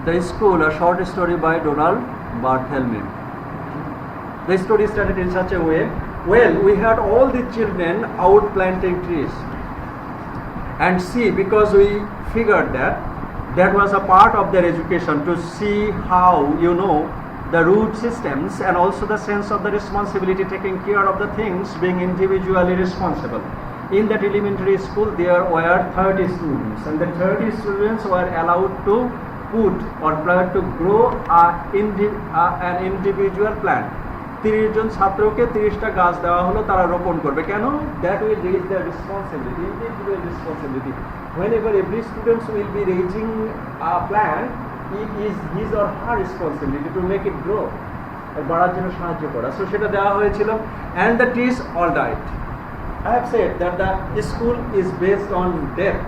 The School, a short story by Donald Barthelme. The story started in such a way. Well, we had all the children out planting trees. And see, because we figured that was a part of their education, to see how, the root systems and also the sense of the responsibility, taking care of the things, being individually responsible. In that elementary school, there were 30 students, and the 30 students were allowed to put or try to grow an individual plant. 30 জন ছাত্রকে 30টা গাছ দেওয়া হলো, তারা রোপণ করবে। কেন? That will raise their responsibility, individual responsibility. Whenever every student will be raising a plant, it is his or her responsibility to make it grow, বাড়ার জন্য সাহায্য করা। So সেটা দেওয়া হয়েছিল, and the trees all died. I have said that the school is based on death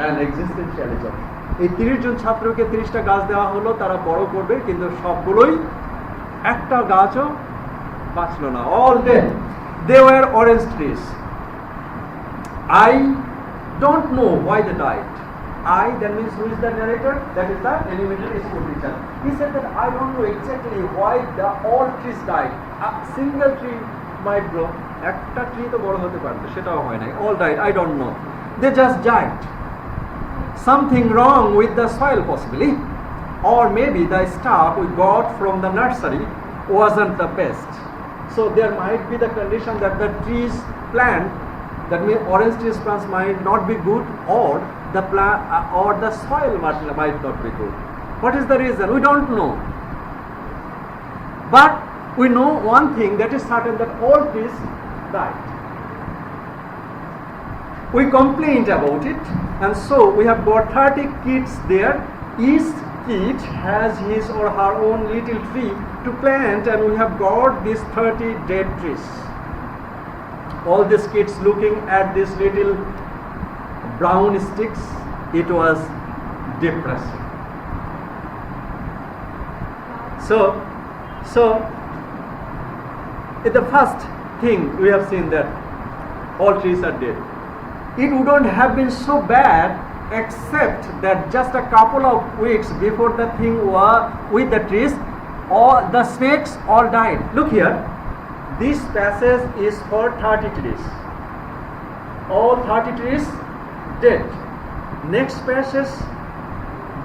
and existentialism. এই 30 জন ছাত্রকে 30টা গাছ দেওয়া হলো, তারা বড় করবে, কিন্তু সবগুলোই একটা গাছও বাঁচলো না, all dead. They were orange trees. I don't know why they died. That means who is the narrator? That is the elementary school teacher. He said that I don't know exactly why all trees died. A single tree might grow. একটা tree তো বড় হতে পারবে, সেটাও হয় নাই. All died. I don't know. They just died. Something wrong with the soil possibly, or maybe the stuff we got from the nursery wasn't the best. So there might be the condition that the trees plant, that means orange trees plants might not be good, or the plant or the soil might not be good. What is the reason? We don't know. But we know one thing that is certain, that all trees died. We complained about it, and so we have got 30 kids there. Each kid has his or her own little tree to plant, and we have got these 30 dead trees. All these kids looking at these little brown sticks, it was depressing. So the first thing we have seen that all trees are dead. It wouldn't have been so bad, except that just a couple of weeks before the thing was with the trees, all the snakes all died. Look here, this passage is for 30 trees. All 30 trees dead. Next passage,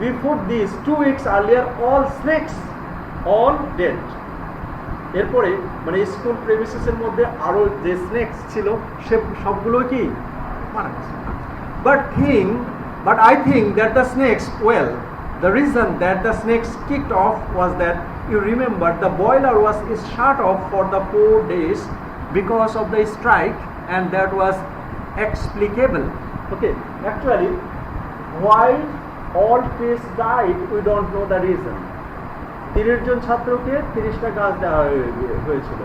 before this, 2 weeks earlier, all snakes all dead. এরপরে মানে school প্রেমিসেসের মধ্যে আরো যে snake's ছিল সে সবগুলো কি মারা গেছে। But I think that the snakes, well, the reason that the snakes kicked off was that, you remember, the boiler was shut off for the 4 days because of the strike, and that was explicable. Okay, actually, why all trees died, we don't know the reason. 30 জন ছাত্রকে 30টা গাছ দেওয়া হয়েছিল,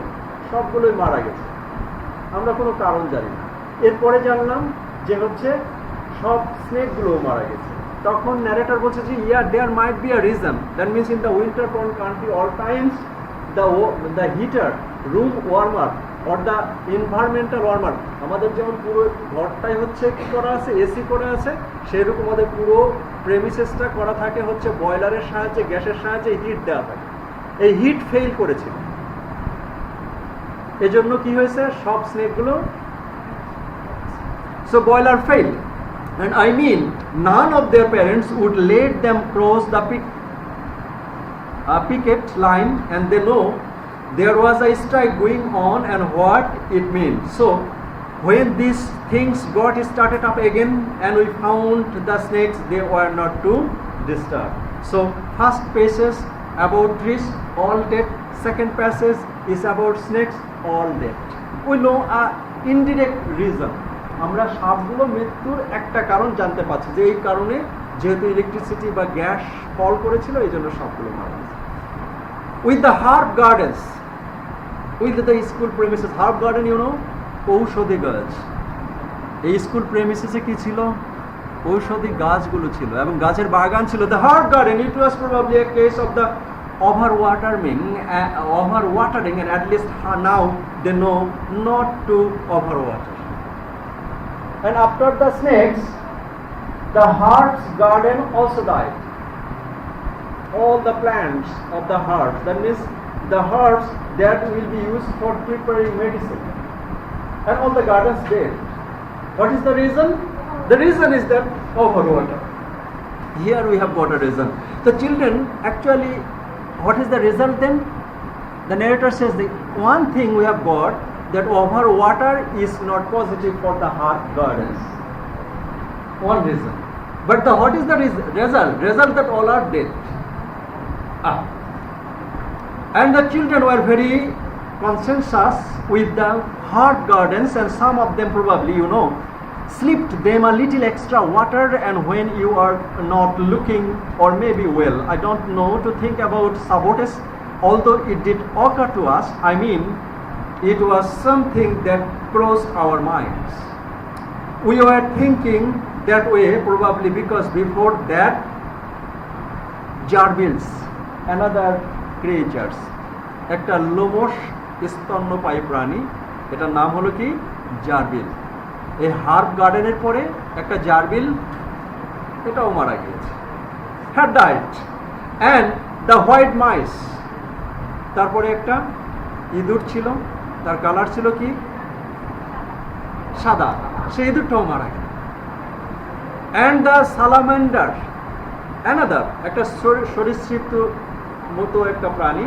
সবগুলোই মারা গেছে, আমরা কোনো কারণ জানি না। এরপরে জানলাম যে হচ্ছে সব স্নেকগুলো মারা গেছে। তখন ন্যারেটর বলছে যে there might be a reason. That means in the winter prone country, all times the heater, room warmer or the environmental warmer, আমাদের যেমন পুরো ঘরটাই হচ্ছে কি করা আছে, এসি করা আছে, সেরকম আমাদের পুরো প্রেমিসেসটা করা থাকে হচ্ছে বয়লারের সাহায্যে, গ্যাসের সাহায্যে হিট দেওয়া থাকে। এই হিট ফেল করেছিল, এজন্য কি হয়েছে, সব স্নেকগুলো, so boiler failed. And I mean, none of their parents would let them cross the picket line, and they know there was a strike going on and what it means. So when these things got started up again and we found the snakes, they were not to disturb. So first passage about trees, all dead. Second passage is about snakes, all dead. We know a indirect reason. আমরা সবগুলো মৃত্যুর একটা কারণ জানতে পারছি, যে এই কারণে যেহেতু ইলেকট্রিসিটি বা গ্যাস ফল করেছিল, এই জন্য সবগুলো মারা গেছে। With the herb gardens, with the school premises, herb garden ঔষধি গাছ। এই স্কুল প্রেমিসেসে কি ছিল, ঔষধি গাছগুলো ছিল এবং গাছের বাগান ছিল। The herb garden, it was probably A case of the overwatering, and at least now they know not to overwater. And after the snakes, the herb's garden also died. all the plants of the herbs. That means the herbs that will be used for preparing medicine. And all the gardens dead. What is the reason? The reason is that overwater. Here we have got a reason. The children actually, what is the result then? The narrator says the one thing we have got, that overwater is not positive for the herb gardens. One reason. But what is the result? Result that all are dead. And the children were very conscientious with the herb gardens, and some of them probably, slipped them a little extra water, and when you are not looking, or maybe I don't know, to think about sabotage, although it did occur to us, it was something that crossed our minds. We were thinking that way probably because before that, জারবিলস, another creatures, একটা লোমশ স্তন্যপায়ী প্রাণী, এটার নাম হলো কি জারবিল। এই herb গার্ডেনের পরে একটা জারবিল, এটাও মারা গিয়েছে, had died. And the white mice, তারপরে একটা ইঁদুর ছিল, তার কালার ছিল কি সাদা, সেই ইঁদুরটাও মারা গেল। And the salamander, another, একটা সরীসৃপ মতো একটা প্রাণী,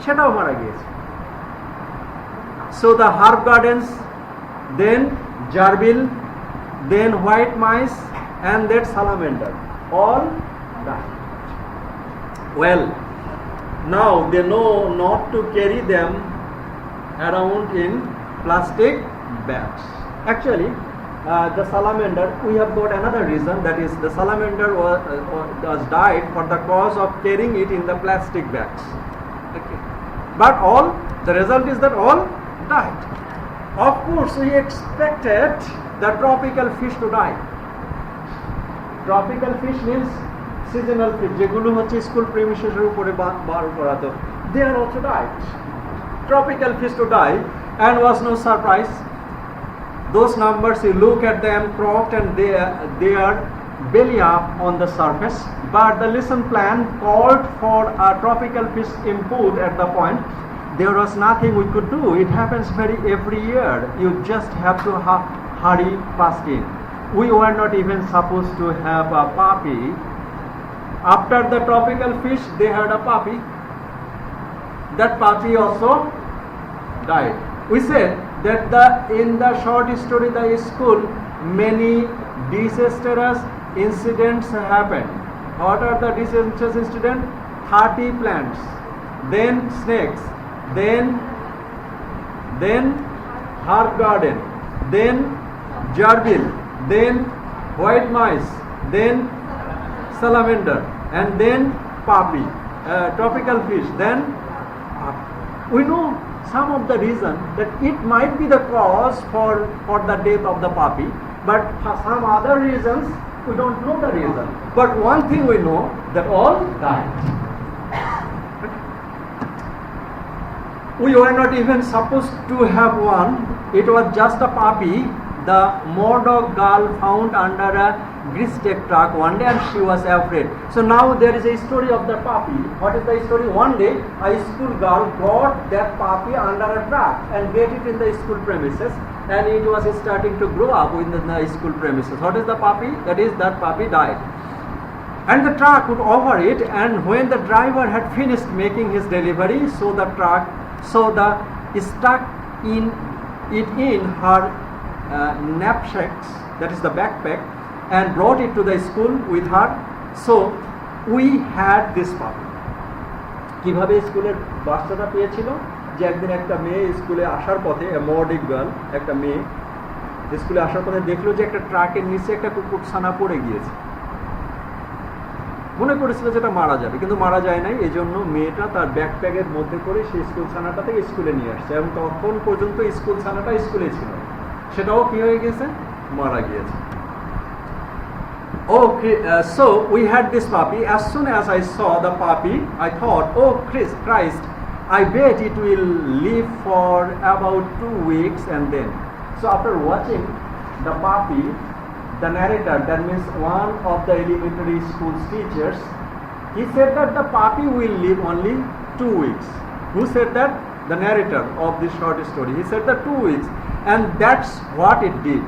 সেটাও মারা গিয়েছে। So the herb gardens, then jarbil, then white mice, and that salamander all died. Well, now they know not to carry them around in plastic bags. Actually, the salamander, we have got another reason, that is the salamander was died for the cause of carrying it in the plastic bags. Okay. But the result is that all died. Of course, we expected the tropical fish to die. Tropical fish means seasonal fish, যেগুলো হচ্ছে school প্রেমিসের উপরে বার করা, তো they are also died. Tropical fish to die, and was no surprise. Those numbers, you look at them cropped, and they are belly up on the surface. But the lesson plan called for a tropical fish input at the point. There was nothing we could do. It happens every year. You just have to hurry past it. We were not even supposed to have a puppy. After the tropical fish, they had a puppy. That puppy also died. We said that in the short story, the school, many disastrous incidents happened. What are the disastrous incidents? 30 plants, then snakes, then herb garden, then jarbil, then white mice, then salamander, and then puppy, tropical fish. Then we know some of the reason that it might be the cause for the death of the puppy, but for some other reasons we don't know the reason. But one thing we know, that all died. We were not even supposed to have one. It was just a puppy the Murdoch girl found under a grease-stack truck one day, and she was afraid. So now there is a story of the puppy. What is the story? One day a school girl got that puppy under a truck and get it in the school premises, and it was starting to grow up within the school premises. What is the puppy? That is, that puppy died. And the truck would over it, and when the driver had finished making his delivery, so the stuck in her knapsacks, that is the backpack, and brought it to the school with her. So we had this puppy. কিভাবে স্কুলের বাচ্চাটা পেয়েছিল, যে একদিন একটা মেয়ে স্কুলে আসার পথে, মর্ডিক গার্ল, একটা মেয়ে স্কুলে আসার পথে দেখলো যে একটা ট্রাকের নিচে একটা কুকুরছানা পড়ে গিয়েছে। মনে করেছিল যেটা মারা যাবে, কিন্তু মারা যায় নাই। এই জন্য মেয়েটা তার ব্যাকপ্যাকের মধ্যে করে সেই স্কুল ছানাটা থেকে স্কুলে নিয়ে আসছে, এবং তখন পর্যন্ত স্কুল ছানাটা স্কুলে ছিল, সেটাও কি হয়ে গেছে, মারা গিয়েছে। Okay, so we had this puppy. As soon as I saw the puppy, I thought, oh Christ, I bet it will live for about 2 weeks, and then. So after watching the puppy, the narrator, that means one of the elementary school teachers, He said that the puppy will live only 2 weeks. Who said that? The narrator of this short story. He said that 2 weeks, and that's what it did.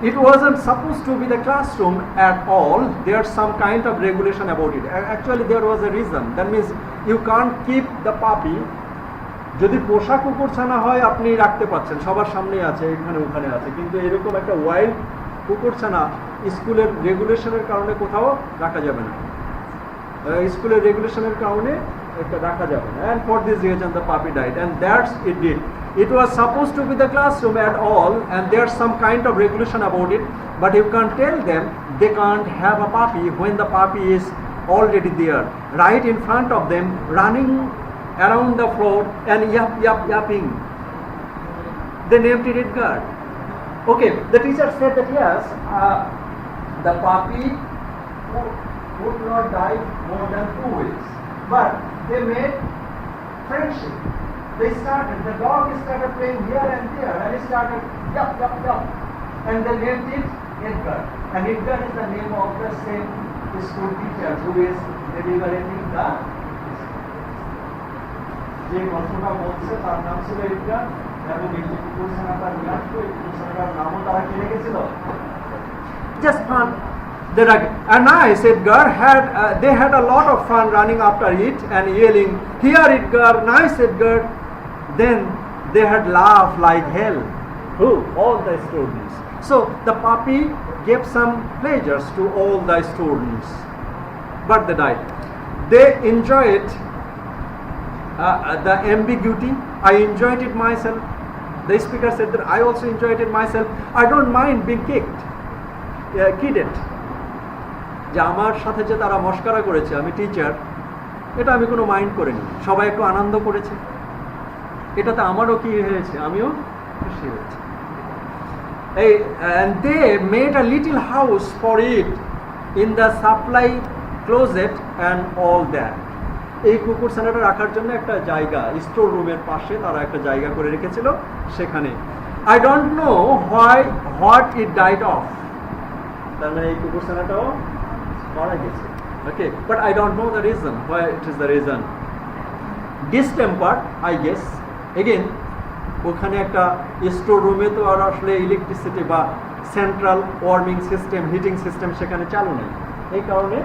It wasn't supposed to be the classroom at all. There's some kind of regulation about it. Actually, there was a reason. That means you can't keep the puppy. যদি পোষা কুকুরছানা হয় আপনি রাখতে পারছেন, সবার সামনে আছে, এখানে ওখানে আছে, কিন্তু এরকম একটা ওয়াইল্ড কুকুরছানা স্কুলের রেগুলেশনের কারণে কোথাও রাখা যাবে না। স্কুলের রেগুলেশনের কারণে এটা রাখা যাবে না। And for this reason the puppy died, and that's it did. It was supposed to be the classroom at all, and there's some kind of regulation about it, but you can't tell them they can't have a puppy when the puppy is already there, right in front of them, running around the floor and yapping. They named it Edgar. Okay, the teacher said that yes, the puppy would not die more than 2 weeks, but they made friendship. The dog started playing here and there, and it started yap, and they named it Edgar. And Edgar is the name of the same school teacher who is delivering the যে গল্পটা বলছে তার নাম ছিল Edgar, এবং এই যে কুকুরছানাটা নিয়ে আসলো, এই কুকুরছানাটার নামও তারা কি রেখেছিল? Just fun. A nice Edgar they had a lot of fun running after it and yelling, "Here Edgar, nice Edgar." Then they had laughed like hell. Who? All the students. So the puppy gave some pleasures to all the students, but they died. They enjoyed the ambiguity. I enjoyed it myself. The speaker said that I also enjoyed it myself. I don't mind being kidded. যে আমার সাথে যে তারা মস্করা করেছে, আমি teacher, এটা আমি কোনো মাইন্ড করিনি। সবাই একটু আনন্দ করেছে, এটাতে আমারও কি হয়েছে, আমিও খুশি হয়েছি। And they made a little house for it in the supply closet and all that. এই কুকুরছানাটা রাখার জন্য একটা জায়গা, স্টোর রুমের পাশে তারা একটা জায়গা করে রেখেছিল সেখানে। I don't know what it died of. তার মানে এই কুকুরছানাটাও মারা গেছে। Okay, but I don't know the reason why it is the reason. Distemper, I guess. Again, ওখানে একটা স্টোর রুমে তো আর আসলে ইলেকট্রিসিটি বা central warming system, heating system সেখানে চালু নেই। এই কারণে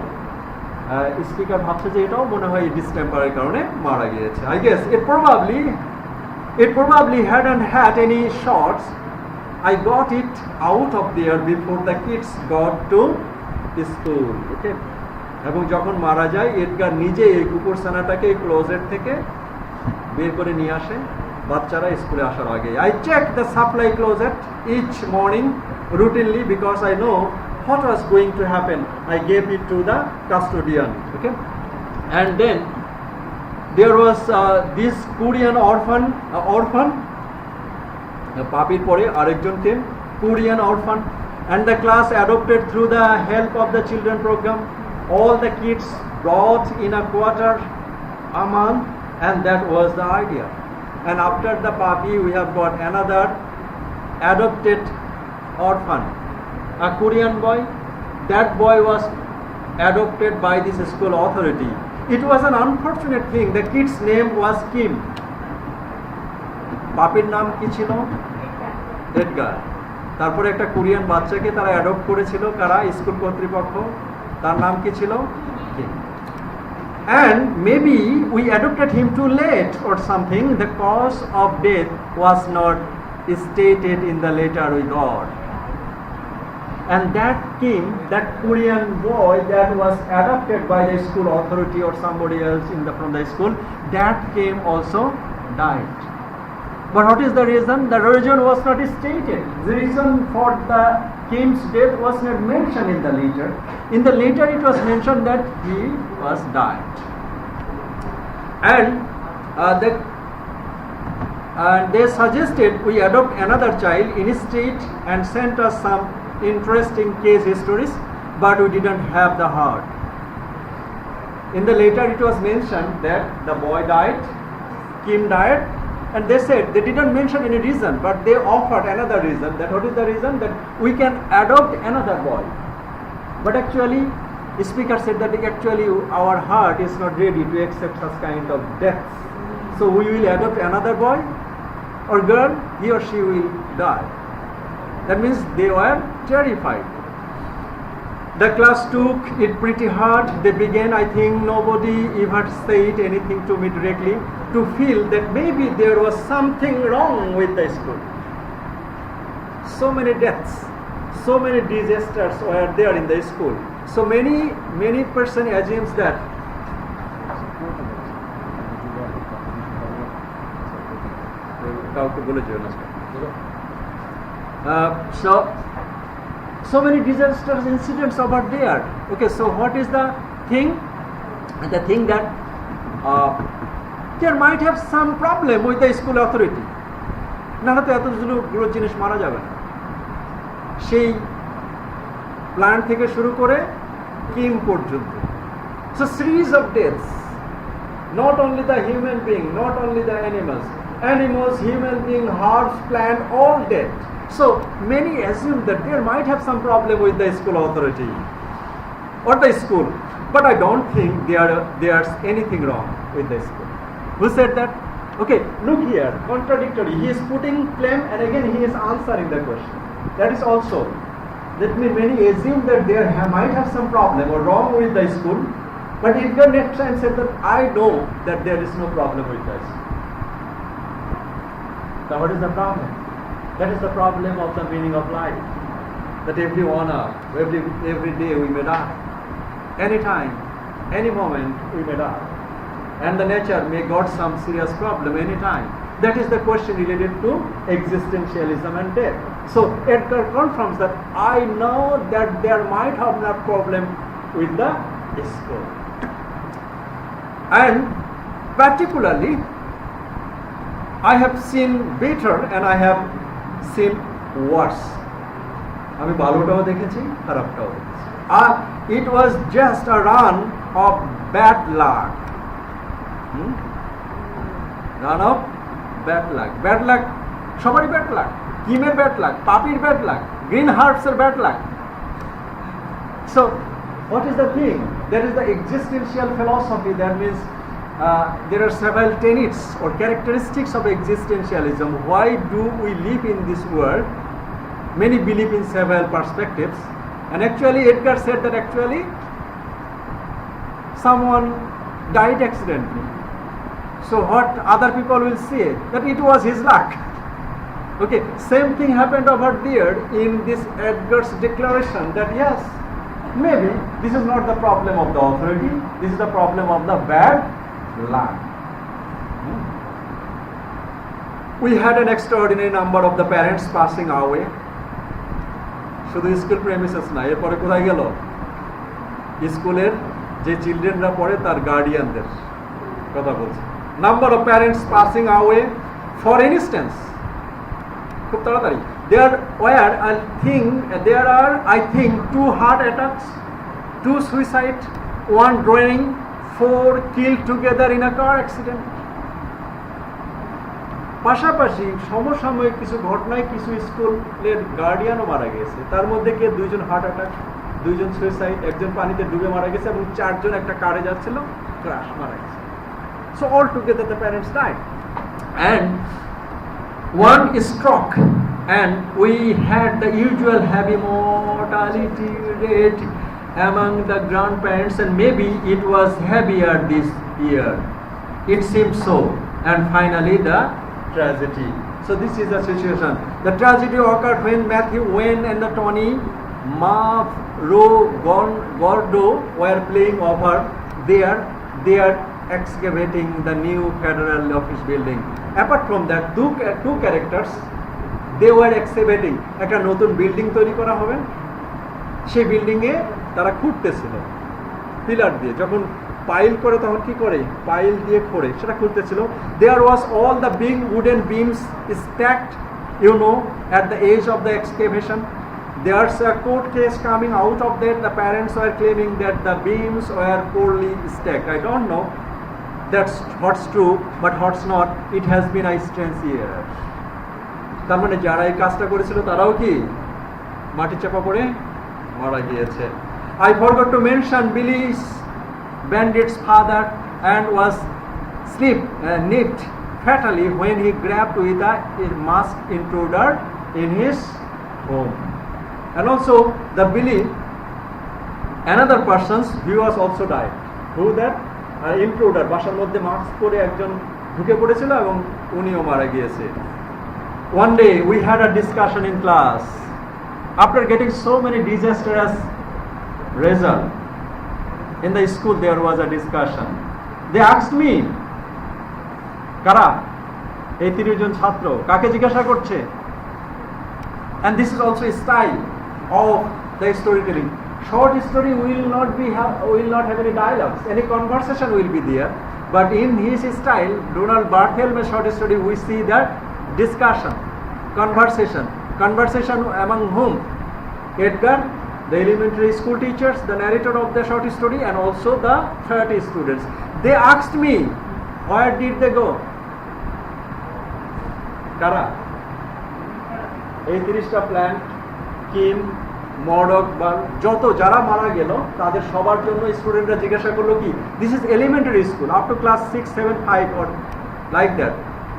স্পিকার ভাবছে যে এটাও মনে হয় ডিস্টেম্পারের কারণে মারা গিয়েছে। I guess it probably hadn't had any shots. I got it out of there before the kids got to school. Okay, এবং যখন মারা যায় এডগার নিজে এই কুকুরছানাটাকে ক্লোজেট থেকে বের করে নিয়ে আসে বাচ্চারা স্কুলে আসার আগে। I checked the supply closet each morning routinely because I know what was going to happen. I gave it to the custodian. Okay, and then there was this Korean orphan, পাপির পরে আরেকজন কে Korean orphan, and the class adopted through the help of the children program. All the kids brought in a quarter a month, and that was the idea. And after the puppy we have got another adopted orphan, a Korean boy. That boy was adopted by this school authority. It was an unfortunate thing. The kid's name was Kim. পাপির নাম কি ছিল? Edgar. তারপরে একটা Korean বাচ্চাকে তারা adopt করেছিল, কারা? স্কুল কর্তৃপক্ষ। তার নাম কি ছিল? Kim. And maybe we adopted him too late or something. The cause of death was not stated in the letter we got. And that Kim, that Korean boy that was adopted by the school authority or somebody else from the school, that Kim also died. But what is the reason? The reason was not stated. The reason for the Kim's death was not mentioned in the letter. In the letter it was mentioned that he was died. And they suggested we adopt another child instead and sent us some interesting case histories, but we didn't have the heart. In the letter it was mentioned that the boy died, Kim died, and they said they didn't mention any reason, but they offered another reason. That what is the reason? That we can adopt another boy. But actually speaker said that actually our heart is not ready to accept such kind of death. So we will adopt another boy or girl, he or she will die. That means they were terrified. The class took it pretty hard. They began, I think nobody even said anything to me directly, to feel that maybe there was something wrong with the school. So many deaths, so many disasters were there in the school. So many person assumes that so many disasters incidents over there. Okay, so what is the thing? The thing that there might have some problem with the school authority. না হয়তো এতগুলো জিনিস মারা যাবে না। সেই plant থেকে শুরু করে কিম পর্যন্ত। So series of deaths, not only the human being, not only the animals, human being, herbs, plant, all dead. So many assume that there might have some problem with the school authority or the school, but I don't think there's anything wrong with the school. Who said that? Okay, look here, contradictory. He is putting claim and again he is answering the question. That is also, that means many assume that there might have some problem or wrong with the school, but if the next time said that I know that there is no problem with the school. So what is the problem? That is the problem of the meaning of life. That every day we may die. Anytime, any moment we may die. And the nature may got some serious problem anytime. That is the question related to existentialism and death. So Edgar confirms that I know that there might have no problem with the school. And particularly, I have seen better and I have seen worse. আমি ভালোটাও দেখেছি, খারাপটাও দেখেছি। It was just a run of bad luck. Run of bad luck. Bad luck, সবারই bad luck. কিমের bad luck, পাপির bad luck, green হার্বসের bad luck. So, what is the thing? That is the existential philosophy. That means there are several tenets or characteristics of existentialism. Why do we live in this world? Many believe in several perspectives. And actually, Edgar said that actually someone died accidentally. So what other people will say? That it was his luck. Okay, same thing happened over there in this Edgar's declaration that yes, maybe this is not the problem of the authority, this is the problem of the bad luck. We had an extraordinary number of the parents passing away. শুধু school premises না, এরপরে কোথায় গেল? স্কুলের যে চিলড্রেনরা পড়ে তার গার্ডিয়ানদের কথা বলছে। Number of parents passing away, for instance, খুব তাড়াতাড়ি, there are I think 2 heart attacks, 2 suicide, 1 drowning, 4 killed together in a car accident. পাশাপাশি সমসাময়িক কিছু ঘটনায় কিছু স্কুলের গার্ডিয়ানও মারা গেছে। তার মধ্যে কে 2 জন হার্ট অ্যাটাক, 2 জন সুইসাইড, একজন পানিতে ডুবে মারা গেছে এবং 4 জন একটা কারে যাচ্ছিল ক্র্যাশ মারা গেছে। So all together the parents died. And 1 stroke, and we had the usual heavy mortality rate among the grandparents, and maybe it was heavier this year. It seemed so. And finally the tragedy. So this is the situation. The tragedy occurred when Matthew Wayne and the Tony Gordo were playing over there. They are excavating the new federal office building. Apart from that, two characters, they were excavating. একটা নতুন building তৈরি করা হবে, সেই building এ তারা খুঁড়তেছিল pillar দিয়ে। যখন pile করে তখন কি করে? পাইল দিয়ে খোঁড়ে, সেটা খুঁড়তেছিল। There was all the big wooden beams stacked, at the edge of the excavation. There's a court case coming out of that. The parents were claiming that the beams were poorly stacked. I don't know that's what's true, but what's not, it has been a strange year. তার মানে যারা এই কাজটা করেছিল তারাও কি মাটি চাপা পড়ে মারা গিয়েছে। I forgot to mention Billy's bandit's father and was nipped fatally when he grabbed with a masked intruder in his home. And also the Billy, another person's view was also died. Who that? Intruder, বাসার মধ্যে mask পরে একজন ঢুকে পড়েছিল এবং উনিও মারা গিয়েছে. One day we had a discussion in class. After getting so many disastrous results in the school, there was a discussion. They asked me, কারা এই 30 জন ছাত্র কাকে জিজ্ঞাসা করছে? And this is also a style of the storytelling. Short story will not have any dialogues, any conversation will be there, but in his style, Donald Barthelme's short story, we see that discussion, conversation among whom? Edgar, the elementary school teachers, the narrator of the short story, and also the 30 students. They asked me, where did they go? Kara, এই 30টা plant, Kim, মডক বা যত যারা মারা গেল তাদের সবার জন্য স্টুডেন্টরা জিজ্ঞাসা করলো কি, this is elementary school, up to class 6, 7, 5 or like that,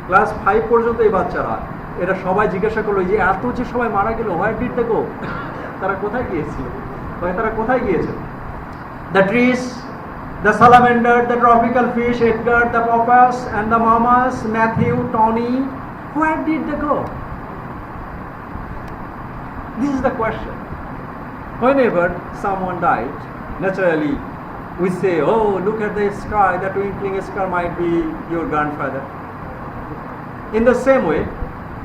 class 5 পর্যন্ত এই বাচ্চারা এরা সবাই জিজ্ঞাসা করলো যে এত যে সবাই মারা গেল, হোয়ার ডিড দে গো? তারা কোথায় গিয়েছিল? তারা কোথায় গিয়েছে? The trees, the salamander, the tropical fish, Edgar, the papas and the mamas, Matthew, Tony, where did they go? This is the question. Whenever someone died, naturally we say, oh, look at the sky, that twinkling star might be your grandfather. In the same way,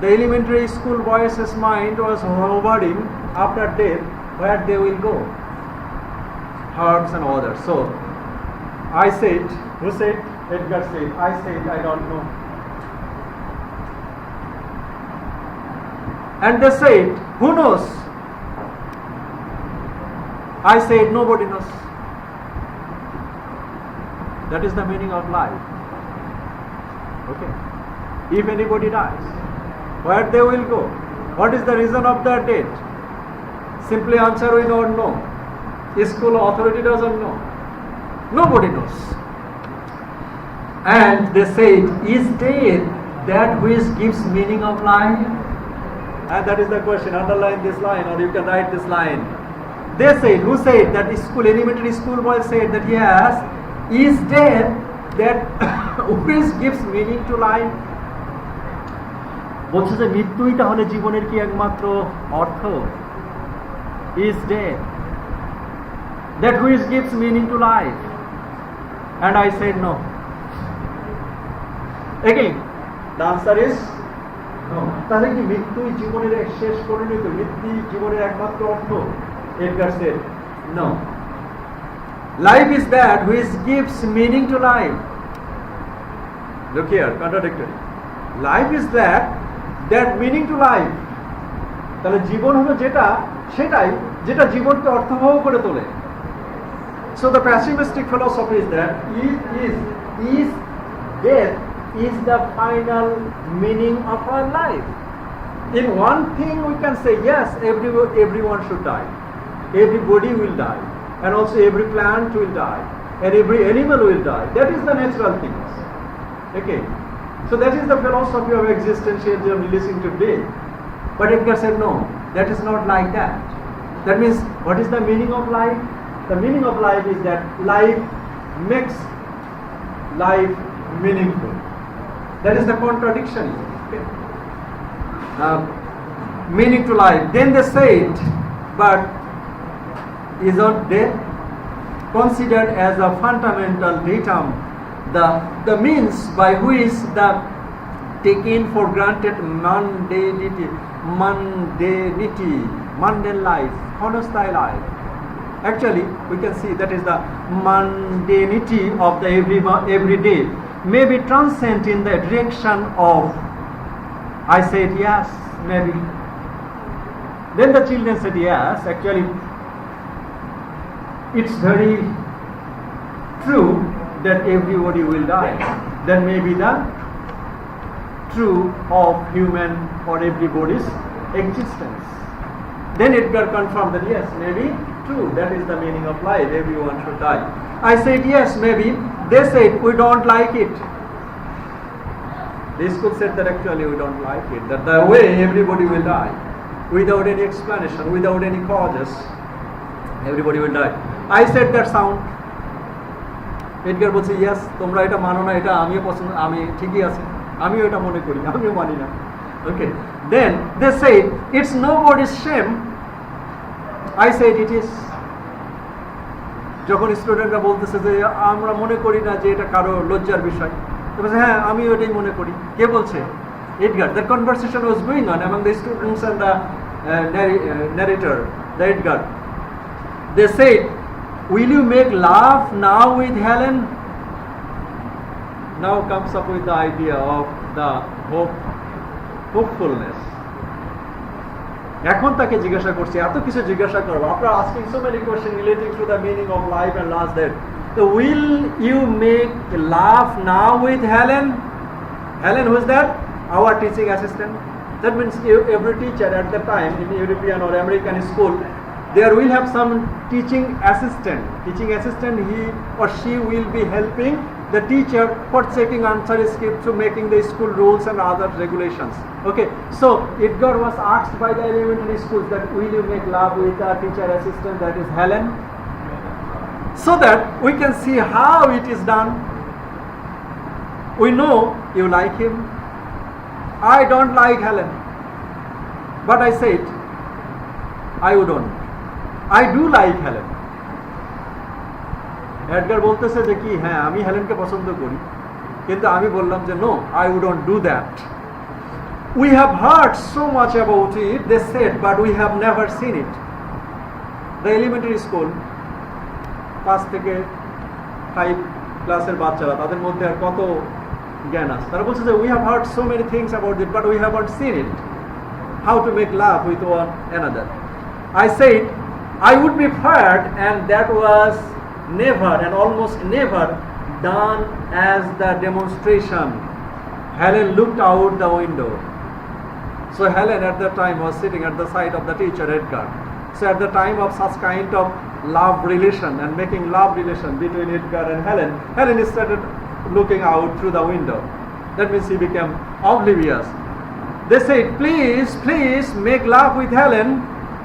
the elementary school boys' mind was hovering after death, where they will go, herbs and others. So I said, who said? Edgar said. I said, I don't know. And they said, who knows? I said, nobody knows. That is the meaning of life. Okay. If anybody dies, where they will go? What is the reason of their death? Simply answer, we don't know. School authority doesn't know. Nobody knows. And they said, is death that which gives meaning of life? And that is the question. Underline this line, or you can write this line. They said, who said? That the school, elementary school boy said that yes, is death that which gives meaning to life? বলছে যে মৃত্যুই তাহলে জীবনের কি একমাত্র অর্থ? Is death that which gives meaning to life? And I said no. Again, the answer is no. তাহলে কি মৃত্যুই জীবনের শেষ পরিণতি, মৃত্যু জীবনের একমাত্র অর্থ? Edgar said no. Life is that which gives meaning to life. Look here, contradictory. Life is that meaning to life. তাহলে জীবন হলো সেটাই যেটা জীবনকে অর্থবহ করে তোলে. So the pessimistic philosophy is that is death is the final meaning of our life. In one thing we can say yes, everyone should die, everybody will die, and also every plant will die, and every animal will die. That is the natural things. Okay, so that is the philosophy of existentialism releasing today. But Edgar said no, that is not like that. That means, what is the meaning of life? The meaning of life is that life makes life meaningful. That is the contradiction. Okay. Meaning to life. Then they said, but is not death considered as a fundamental datum, the means by which the taken for granted mundane life, honestly life. Actually, we can see that is the mundanity of the everyday may be transcend in the direction of. I said yes, maybe. Then the children said yes. Actually, it's very true that everybody will die. That may be the true of human or everybody's existence. Then Edgar confirmed that yes, maybe True, that is the meaning of life. Everyone should die. I said, yes, maybe. They said, we don't like it. The school said that actually we don't like it. That the way everybody will die. Without any explanation, without any causes. Everybody will die. I said that sound. Edgar বলছে, yes, তোমরা এটা মানো না, এটা আমিও পছন্দ, আমি ঠিকই আছে, আমিও এটা মনে করি, আমিও মানি না। Okay. Then they said, it's nobody's shame. I said it is. যখন স্টুডেন্টরা বলতেছে যে আমরা মনে করি না যে এটা কারো লজ্জার বিষয়, তো বলছে হ্যাঁ আমিও এটাই মনে করি। কে বলছে? Edgar. The conversation was going on among the students and the narrator, the Edgar. They said, will you make love now with Helen? Now comes up with the idea of the hopefulness. এখন তাকে জিজ্ঞাসা করছি, এত কিছু জিজ্ঞাসা করবো, after asking so many questions relating to the meaning of life and last death, so will you make love now with Helen? Helen, who is that? Our teaching assistant. That means every teacher at the time in European or American school, there will have some teaching assistant. Teaching assistant, he or she will be helping the teacher for checking answer script to making the school rules and other regulations. Okay, so Edgar was asked by the elementary schools that will you make love with a teacher assistant, that is Helen, so that we can see how it is done. We know you like him. I don't like Helen, but I said I wouldn't. I do like Helen. Edgar বলতেছে যে কি হ্যাঁ আমি হেলেনকে পছন্দ করি, কিন্তু আমি বললাম যে no, I wouldn't do that. We have heard so much about it, they said, but we have never seen it. The elementary school 5 থেকে 5 ক্লাসের বাচ্চারা, তাদের মধ্যে আর কত জ্ঞান আছে, তারা বলছে যে we have heard so many things about it, but we haven't seen it. How to make love with one another. I said I would be fired, and that was never and almost never done as the demonstration. Helen looked out the window. So Helen at that time was sitting at the side of the teacher Edgar. So at the time of such kind of love relation and making love relation between Edgar and Helen, Helen started looking out through the window. That means he became oblivious. They said, please, please make love with Helen.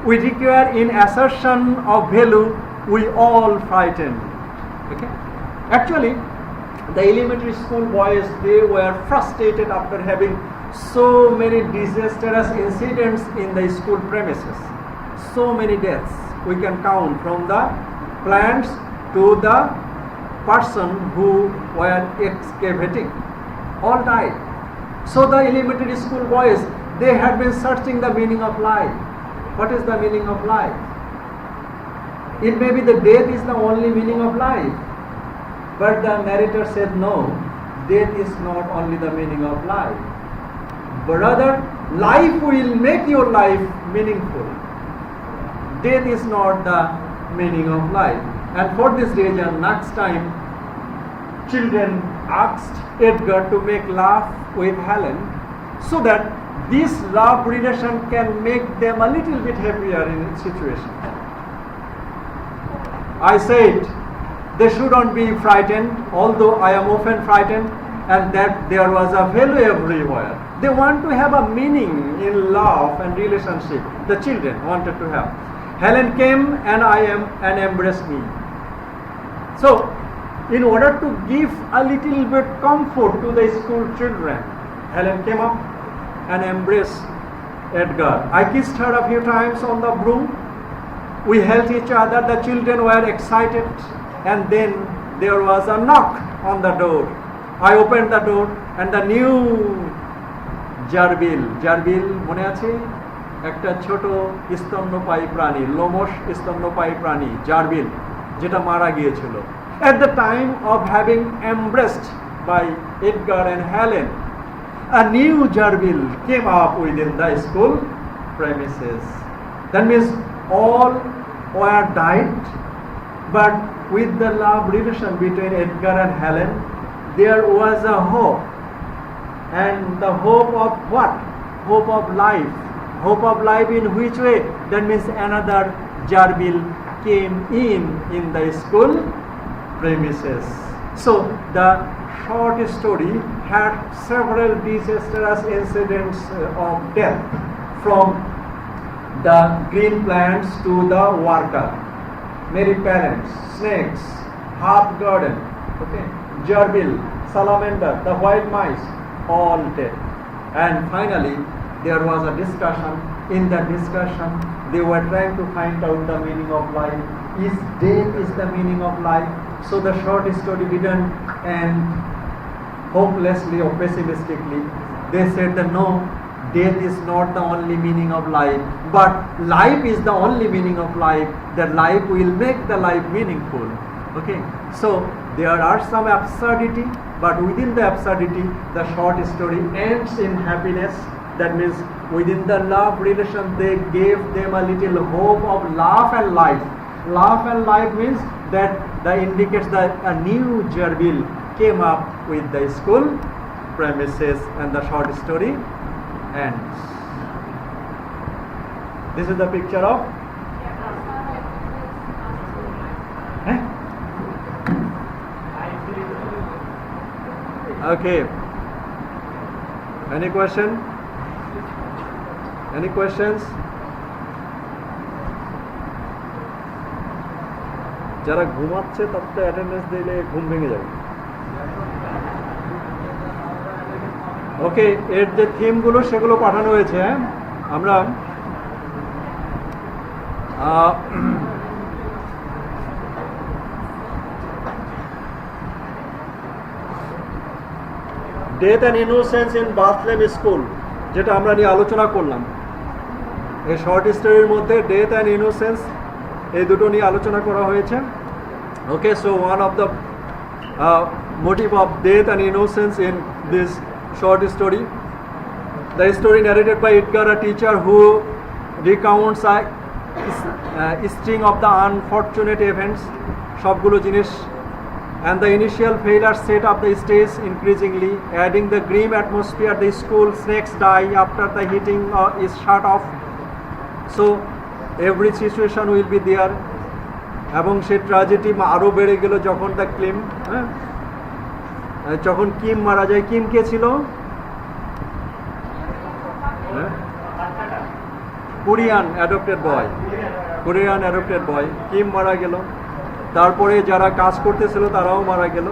We require in assertion of value, we all frightened. Okay? Actually, the elementary school boys, they were frustrated after having so many disastrous incidents in the school premises. So many deaths we can count, from the plants to the person who were excavating. All died. So the elementary school boys, they had been searching the meaning of life. What is the meaning of life? It may be the death is the only meaning of life. But the narrator said no, death is not only the meaning of life. But rather, life will make your life meaningful. Death is not the meaning of life. And for this reason, next time, children asked Edgar to make love with Helen, so that this love relation can make them a little bit happier in a situation. I said they shouldn't be frightened, although I am often frightened, and that there was a value everywhere. They want to have a meaning in love and relationship. The children wanted to have. Helen came and embraced me. So, in order to give a little bit comfort to the school children, Helen came up and embraced Edgar. I kissed her a few times on the broom. We held each other. The children were excited, and then there was a knock on the door. I opened the door, and the new জারবিল মনে আছে, একটা ছোট স্তন্যপায়ী প্রাণী, লোমশ স্তন্যপায়ী প্রাণী জারবিল, যেটা মারা গিয়েছিল. At the time of having embraced by Edgar and Helen, a new jarbil came up within the school premises. That means all were died, but with the love relation between Edgar and Helen, there was a hope. And the hope of what? Hope of life. Hope of life in which way? That means another jarbil came in the school premises. So the short story had several disastrous incidents of death, from the green plants to the worker, merry parents, snakes, half garden, okay, gerbil, salamander, the white mice, all dead. And finally, there was a discussion. In the discussion, they were trying to find out the meaning of life. Is death is the meaning of life? So the short story didn't end hopelessly or pessimistically. They said that no, death is not the only meaning of life, but life is the only meaning of life. That life will make the life meaningful. Okay, so there are some absurdity, but within the absurdity, the short story ends in happiness. That means within the love relation, they gave them a little hope of love and life. Love and life means that indicates that a new gerbil came up with the school premises, and the short story ends. This is the picture of. Okay. Any question? Any questions? যারা ঘুমাচ্ছে তার তো attendance দিলে ঘুম ভেঙে যাবে। ওকে, এর যে থিমগুলো সেগুলো পাঠানো হয়েছে। আমরা death and innocence in Bethlehem school, যেটা আমরা নিয়ে আলোচনা করলাম। এই শর্ট স্টোরির মধ্যে ডেথ অ্যান্ড ইনোসেন্স এই দুটো নিয়ে আলোচনা করা হয়েছে। Okay, so one of the motive of death and innocence in this short story. The story narrated by Edgar, a teacher who recounts a string of the unfortunate events, সবগুলো জিনিস, and the initial failure set up the stage increasingly, adding the grim atmosphere. The school snakes die after the heating is shut off. So every situation will be there. এবং সে tragedy আরও বেড়ে গেল যখন the Kim, যখন Kim মারা যায়। Kim কে ছিল? Korean adopted বয়। Kim মারা গেল, তারপরে যারা কাজ করতেছিল তারাও মারা গেল।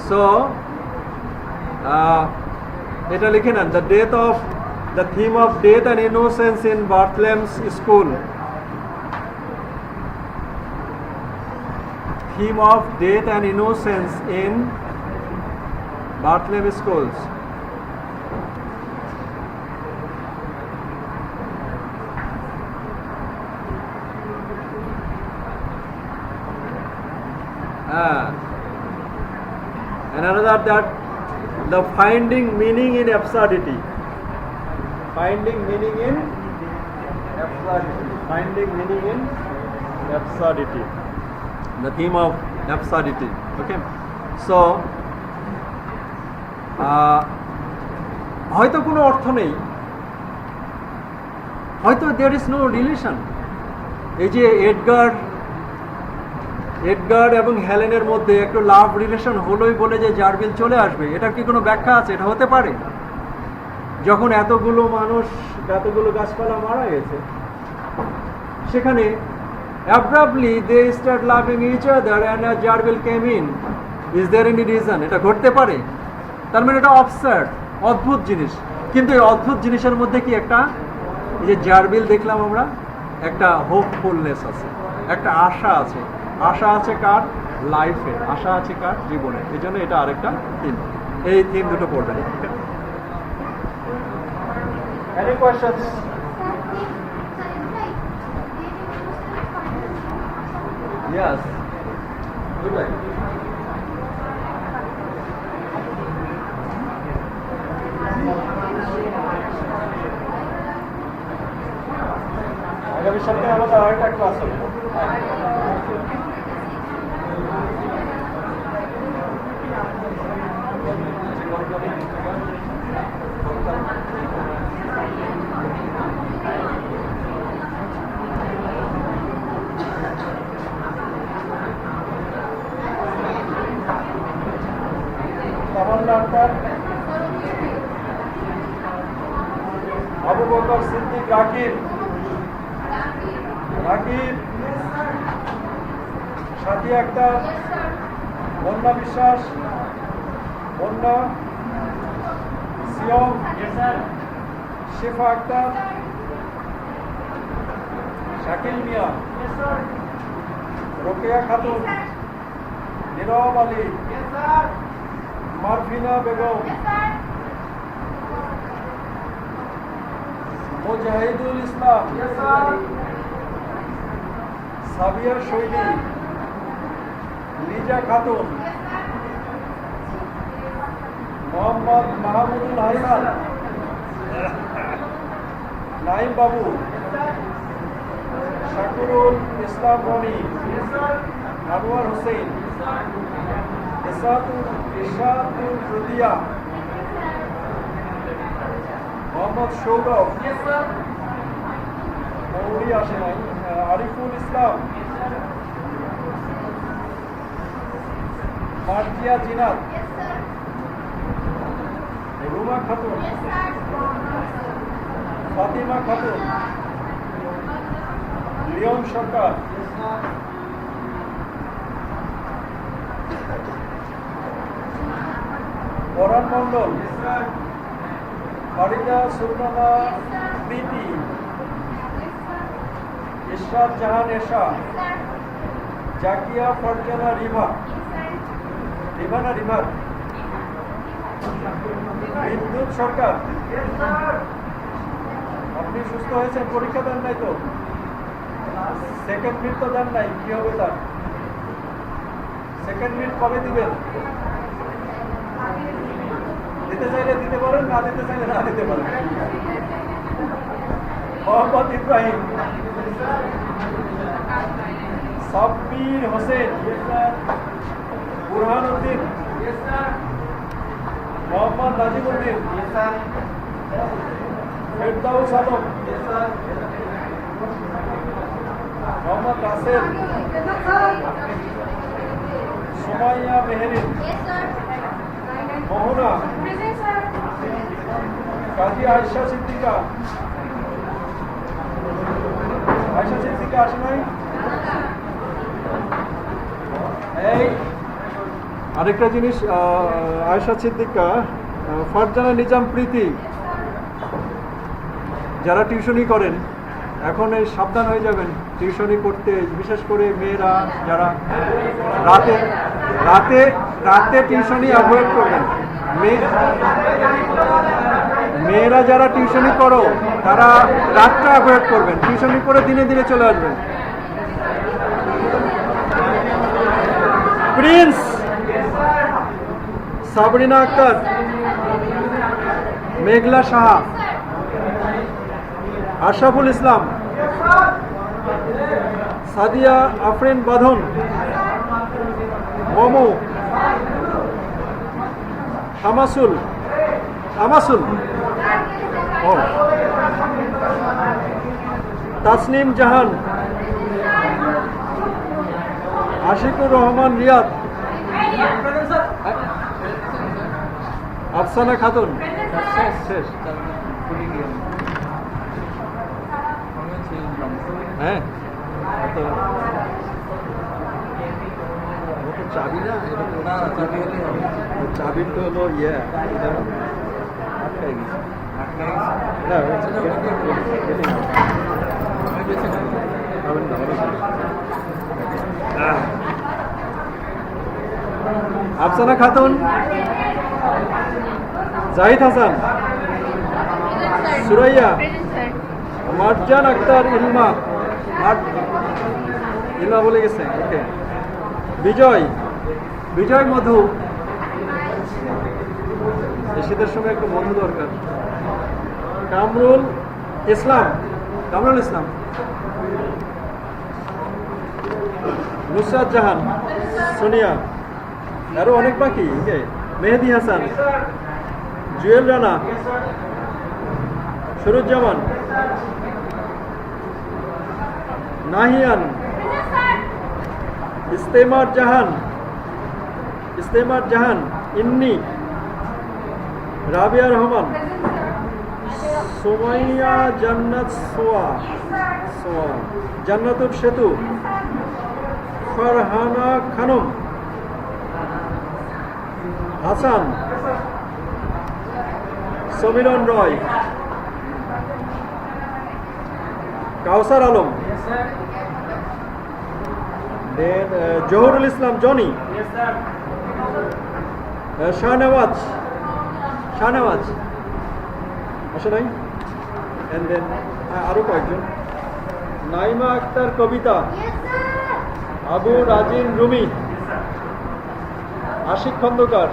সো এটা লিখে নেন, the theme of death and innocence in Barthlem's school. Theme of death and innocence in Barthlem schools. And another, that the finding meaning in absurdity. Finding meaning in absurdity. The theme of absurdity. Okay, so হয়তো কোনো অর্থ নেই, হয়তো there is no relation. এই যে Edgar এবং হেলেনের মধ্যে একটু লাভ রিলেশন হলোই বলে যে জারবিল চলে আসবে, এটার কি কোনো ব্যাখ্যা আছে? এটা হতে পারে? যখন এতগুলো মানুষ, এতগুলো গাছপালা মারা গেছে, সেখানে abruptly they start loving each other and a gerbil came in. Is there any reason? এটা ঘটতে পারে? তার মানে এটা অবসার্ড, অদ্ভুত জিনিস। কিন্তু এই অদ্ভুত জিনিসের মধ্যে কি একটা, এই যে জারবিল দেখলাম আমরা, একটা হোপফুলনেস আছে, একটা আশা আছে। আশা আছে কার? লাইফে। আশা আছে কার? জীবনে। এই জন্য এটা আরেকটা থিম। এই থিম দুটো পড়বেন। Any questions? Yes. Good night. আগামী সপ্তাহে আমাদের আরেকটা ক্লাস হবে। ফারজানা আক্তার, আবু বকর সিদ্দিক রাকিব, সাথী আক্তার, বন্যা বিশ্বাস, বন্যা, সিয়ম, শেফা আক্তার, শাকিল মিয়া, রোকেয়া খাতুন, নীরব আলী, মারফিনা বেগম, মুজাহিদুল ইসলাম, সাবিয়া শৈলী, লিজা খাতুন, মোহাম্মদ মাহমুদুল হাসান, নাইম বাবু, শাকুরুল ইসলাম রনি, আনোয়ার হোসেন, ইশাতুল রুদিয়া, মোহাম্মদ সৌরভ, মৌরি আসে নাই, আরিফুল ইসলাম, মার্জিয়া জিনাত, রুমা খাতুন, ফাতিমা খাতুন, লিওন সরকার, পরাণ মণ্ডল, ফারিদা সুলতানা প্রীতি, ইশরাত জাহান এশা, জাকিয়া ফারজানা রিভা, বিদ্যুৎ সরকার। আপনি সুস্থ হয়েছেন, পরীক্ষা দেন নাই তো? সেকেন্ড মিড তো দেন নাই, কি হবে তার? সেকেন্ড মিড কবে দিবেন? দিতে চাইলে দিতে পারেন, না দিতে চাইলে না দিতে পারেন। মোহাম্মদ ইব্রাহিম, সাব্বির হোসেন, বুরহান উদ্দিন, মোহাম্মদ নাজিমুদ্দিন, ফেরদাউস আলম, মোহাম্মদ রাসেল, সুমাইয়া মেহেরিন, মোহনা, কাজী আয়েশা সিদ্দিকা আসে নাই? এই আরেকটা জিনিস, আয়েশা সিদ্দিকা, ফারজানা নিজাম প্রীতি, যারা টিউশনি করেন এখন এই সাবধান হয়ে যাবেন টিউশনি করতে, বিশেষ করে মেয়েরা যারা রাতে রাতে রাতে টিউশনি অ্যাভয়েড করবেন। মেয়েরা যারা টিউশনি করো তারা রাতটা অ্যাভয়েড করবেন, টিউশনি করে দিনে দিনে চলে আসবেন। প্রিন্স, সাবরিনা আক্তার, মেঘলা সাহা, আশরাফুল ইসলাম, সাদিয়া আফরিন বাঁধন, মমো, আমাসুল তাসনিম জাহান, আশিকুর রহমান রিয়াদ, আফসানা খাতুন। শেষ। হ্যাঁ, চাবি না, চাবির তো হলো ইয়ে আটকাই গেছে। আফসানা খাতুন, জাহিদ হাসান, সুরাইয়া, মারজান আক্তার, ইলমা বলে গেছে। ওকে, বিজয় মধু, শীতের সময় একটু মধু দরকার। কামরুল ইসলাম, নুসরাত জাহান, সোনিয়া, আরো অনেক বাকি। মেহেদি হাসান, জুয়েল রানা, সুরুজ্জামান, নাহিয়ান, ইস্তেমার জাহান, ইন্নি, রাবিয়া রহমান, সুমাইয়া জান্নাত সোয়া, জান্নাতুল সেতু, ফারহানা খানম, হাসান, সমীরন রয়, কাউসার আলম, দেন জহুরুল ইসলাম জনি, শাহনওয়াজ আসে নাই, এন্ড দেন আরো কয়েকজন, নাইমা আক্তার কবিতা, আবু রাজিন রুমি, আশিক খন্দকার,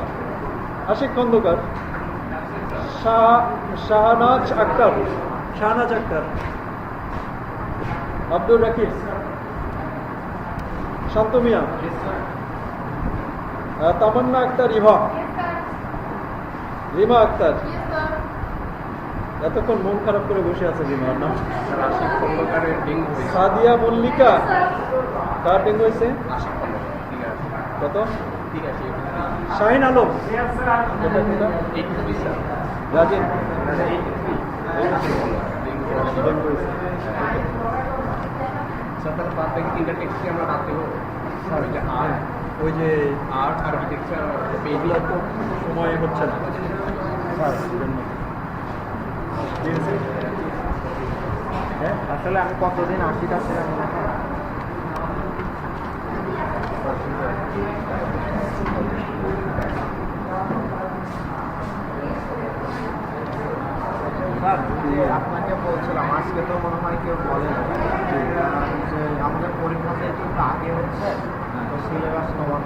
শাহনাজ আক্তার, আব্দুর রাকিব, শান্ত মিয়া, তামান্না আক্তার, রিমা আক্তার। এতক্ষণ মন খারাপ করে বসে আছে রিমার নাম। সাদিয়া মল্লিকা, কার ডেঙ্গু হয়েছে? কত? শাহিন আলম, রাজিন ওই যে আর্ট আর্কিটেকচার এগুলো তো সময় হচ্ছে না। হ্যাঁ, আসলে আমি কতদিন 80টা ছিলাম না। আপনাকে বলছিলাম আজকে তো মনে হয় কেউ বলে না যে আমাদের পরীক্ষাতে একটু আগে হচ্ছে, তো সিলেবাস